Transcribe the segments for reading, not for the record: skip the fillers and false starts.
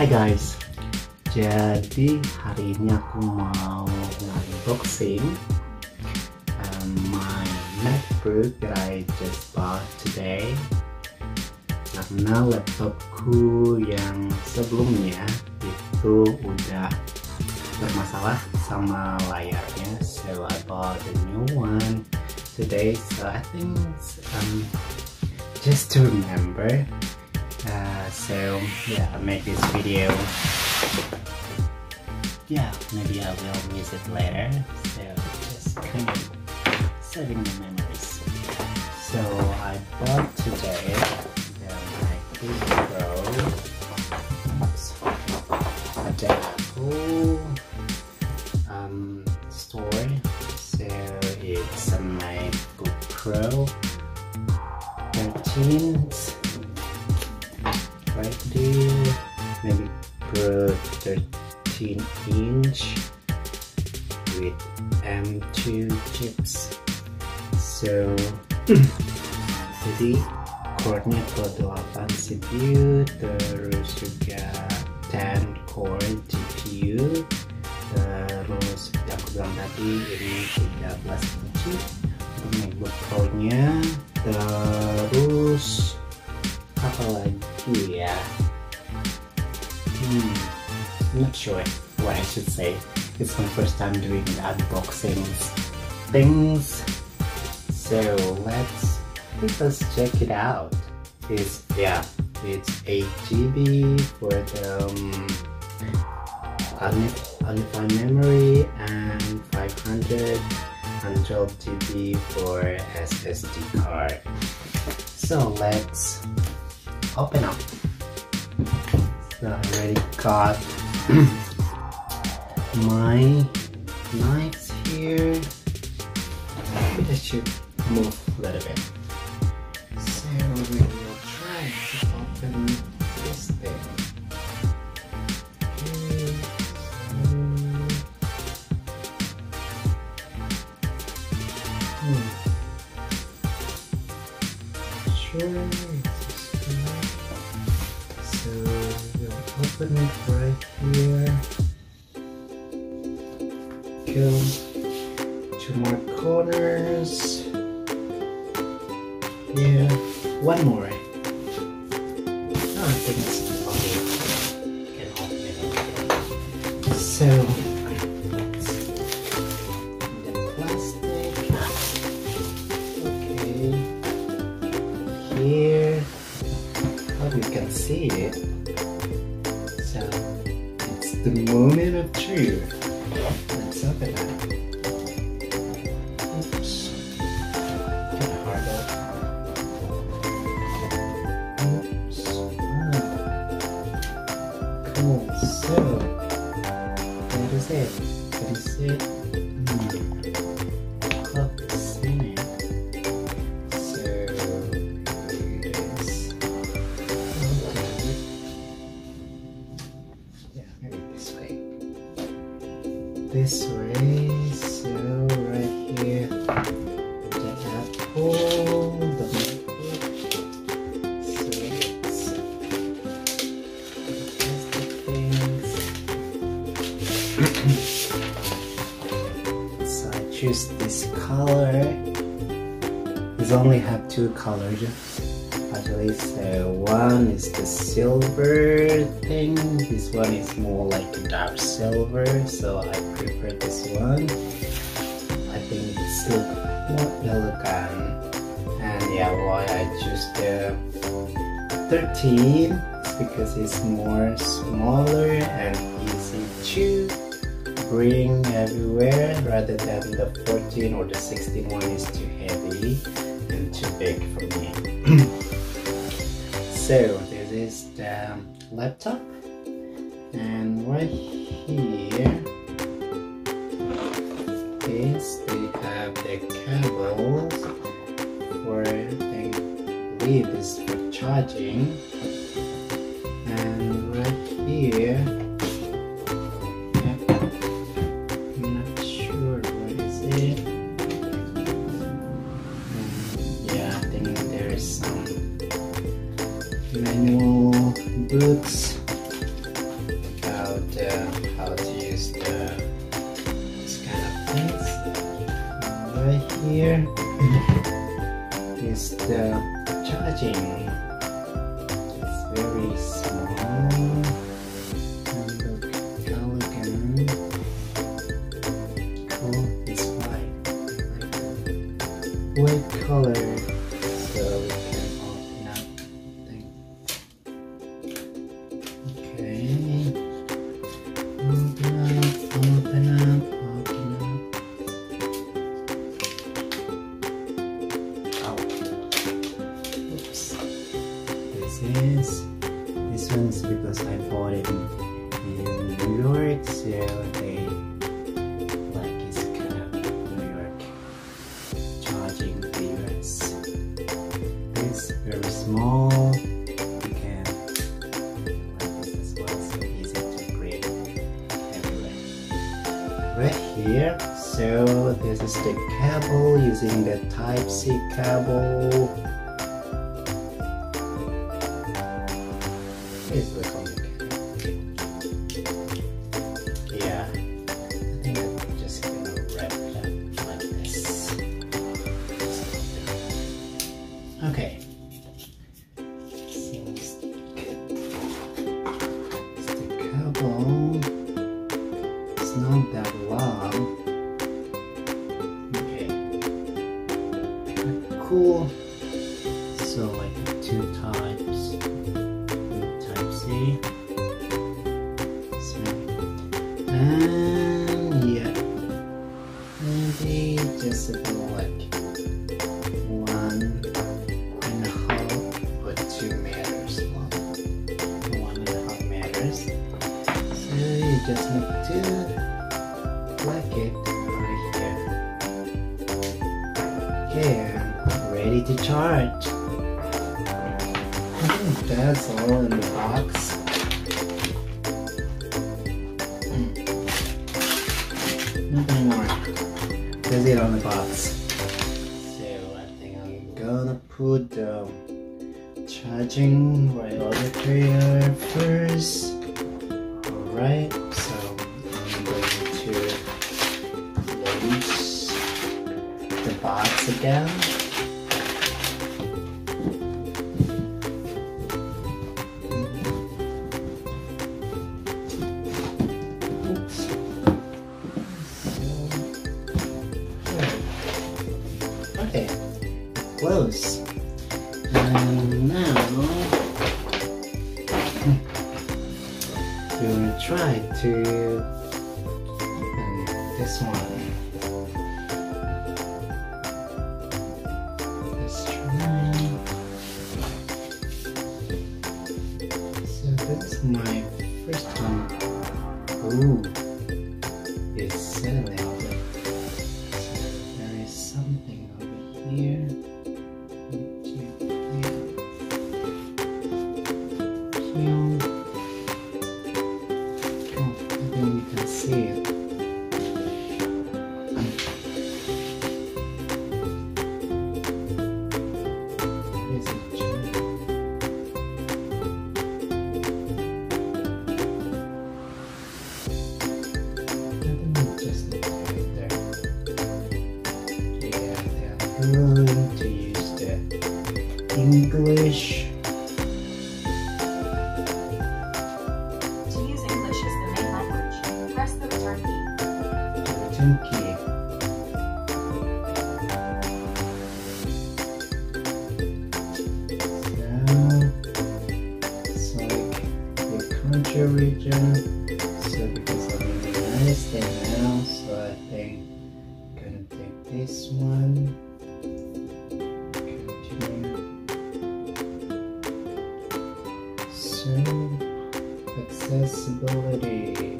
Hai guys, jadi hari ini aku mau unboxing my MacBook that I just bought today. Karena laptopku yang sebelumnya itu udah bermasalah sama layarnya, so I bought a new one today. So I think just to remember. So yeah, I made this video. Yeah, maybe I will use it later. So just kind of saving the memories. So I bought today the MacBook Pro. Oops. At the Apple store. So it's a MacBook Pro 13. Right there, maybe Pro 13-inch with M2 chips. So jadi core-nya Pro 8 CPU, terus juga 10 core GPU, terus seperti aku bilang tadi ini 13 inci untuk MacBook Pro-nya, terus apa lagi ya? I'm not sure what I should say. It's my first time doing unboxing things, so let's check it out. It's 8 GB for the undefined memory and 512 GB for SSD card. So let's open up. So I already got my knives here. Maybe I should move a little bit. So we will try to open this thing. Sure. So we'll open it right here. Go two more corners. Yeah, one more. Oh, I think it's okay. Can open it. So let's the plastic. Okay. Here. Hope you can see it. So it's the moment of truth. Let's open it. Oops. Kind of hard though. Oops. Cool. So that is it. That is it. Close in it. This way, so right here, the Apple, the MacBook, so it's the things. So I choose this color. These only have two colors actually, so one is the silver thing, this one is more like a dark silver, so I prefer this one. I think it's more elegant, and yeah, why I choose the 13 is because it's more smaller and easy to bring everywhere, rather than the 14 or the 16 one is too heavy and too big for me. So this is the laptop, and right here they have the cables for, I believe this for charging, and right here I'm not sure what is it. Yeah, I think there is some manual books how to use this kind of things. Right here is the charging. It's very small and look elegant. Cool. It's white color, so we can open up the thing. Okay. Open up, open up, open up. Oh. Oops. This one's because I bought it in New York, so they like it's kind of New York charging device. It's very small. You can like this as well, so easy to bring everywhere. Right here, so this is the cable using the Type-C cable. It's very complicated. Yeah, I think I'm just gonna wrap it up like this. Okay. So it's the cable. It's not that long. Okay. Cool. So like two types. Type-C. And yeah, maybe just about like 1.5 or 2 meters long. 1.5 meters. So you just need to plug it right here. Okay, I'm ready to charge. I think that's all in the box. Nothing more. That's it on the box. So I think I'm gonna put the charging right over here first. Alright, so I'm going to close the box again. Okay, close. And now we will try to open this one. Let's try. So that's my first time. Ooh, it's settling. Something over here. Oh, I think you can see it. There's a jar. I think it's just right there. Going to use the English. To use English as the main language, press the return key. Return key. So, like the country region. So because I'm in the United States now, so I think I'm gonna take this one. So, accessibility.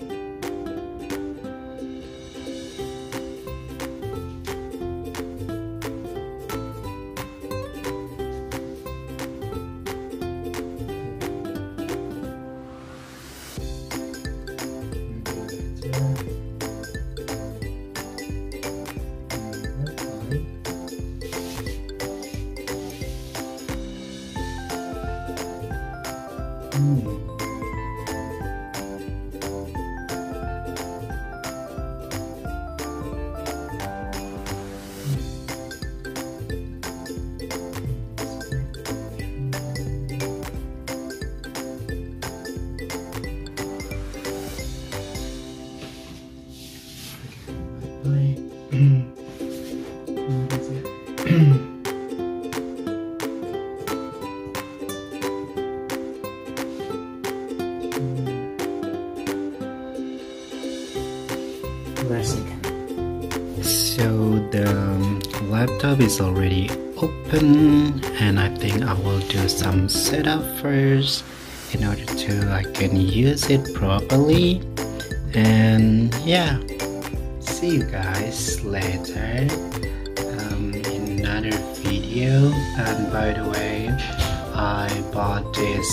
bersihkan. So the laptop is already open, and I think I will do some setup first in order to I can use it properly. And yeah, see you guys later in another video. And by the way, I bought this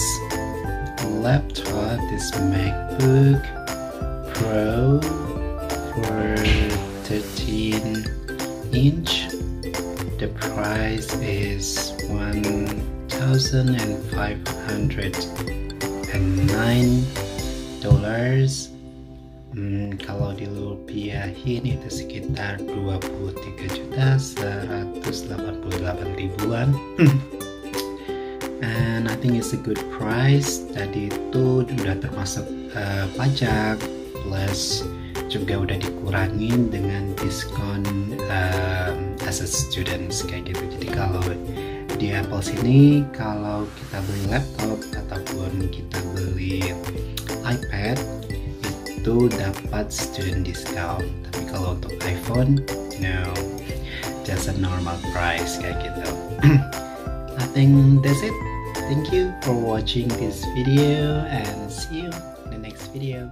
laptop, this MacBook Pro for 13-inch. The price is $1,509. Kalau dirupiahin itu sekitar 23.188.000-an. And I think it's a good price. Tadi itu udah termasuk pajak, plus juga udah dikurangin dengan diskon as a students kayak gitu. Jadi kalau di Apple sini, kalau kita beli laptop ataupun kita beli iPad itu dapat student discount. Tapi kalau untuk iPhone, no, just a normal price kayak gitu. I think that's it. Thank you for watching this video, and see you in the next video.